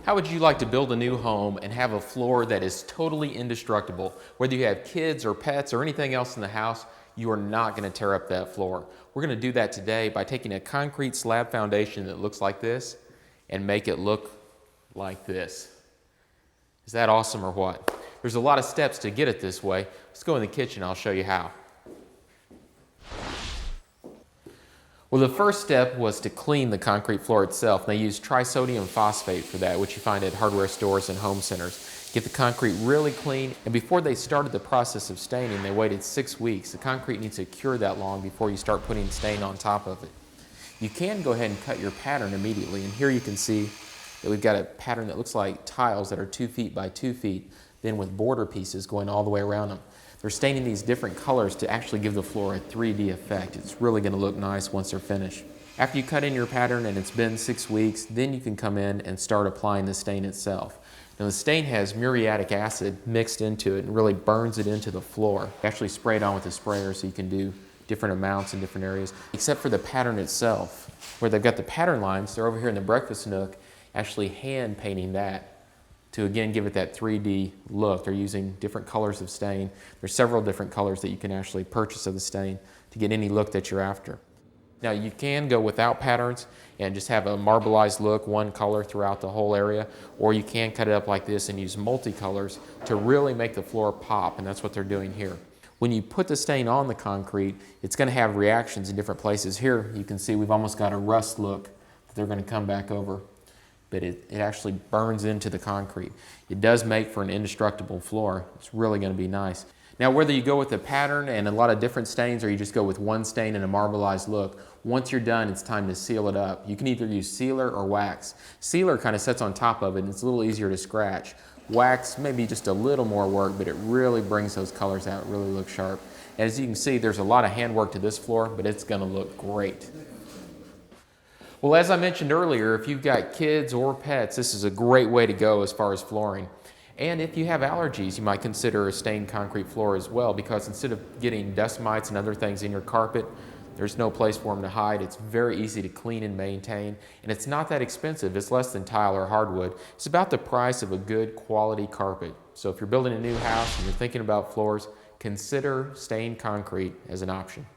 How would you like to build a new home and have a floor that is totally indestructible? Whether you have kids or pets or anything else in the house, you are not going to tear up that floor. We're going to do that today by taking a concrete slab foundation that looks like this and make it look like this. Is that awesome or what? There's a lot of steps to get it this way. Let's go in the kitchen, I'll show you how. Well, the first step was to clean the concrete floor itself. They use trisodium phosphate for that, which you find at hardware stores and home centers. Get the concrete really clean, and before they started the process of staining, they waited 6 weeks. The concrete needs to cure that long before you start putting stain on top of it. You can go ahead and cut your pattern immediately, and here you can see that we've got a pattern that looks like tiles that are 2 feet by 2 feet, then with border pieces going all the way around them. They're staining these different colors to actually give the floor a 3D effect. It's really going to look nice once they're finished. After you cut in your pattern and it's been 6 weeks, then you can come in and start applying the stain itself. Now the stain has muriatic acid mixed into it and really burns it into the floor. Actually spray it on with a sprayer so you can do different amounts in different areas, except for the pattern itself. Where they've got the pattern lines, they're over here in the breakfast nook actually hand painting that to again give it that 3D look. They're using different colors of stain. There's several different colors that you can actually purchase of the stain to get any look that you're after. Now you can go without patterns and just have a marbleized look, one color throughout the whole area, or you can cut it up like this and use multicolors to really make the floor pop, and that's what they're doing here. When you put the stain on the concrete, it's going to have reactions in different places. Here you can see we've almost got a rust look that they're going to come back over. But it actually burns into the concrete. It does make for an indestructible floor. It's really going to be nice. Now whether you go with a pattern and a lot of different stains or you just go with one stain and a marbleized look, once you're done it's time to seal it up. You can either use sealer or wax. Sealer kind of sits on top of it and it's a little easier to scratch. Wax maybe just a little more work, but it really brings those colors out, it really looks sharp. As you can see, there's a lot of handwork to this floor, but it's going to look great. Well, as I mentioned earlier, if you've got kids or pets, this is a great way to go as far as flooring. And if you have allergies, you might consider a stained concrete floor as well, because instead of getting dust mites and other things in your carpet, there's no place for them to hide. It's very easy to clean and maintain, and it's not that expensive. It's less than tile or hardwood. It's about the price of a good quality carpet. So if you're building a new house and you're thinking about floors, consider stained concrete as an option.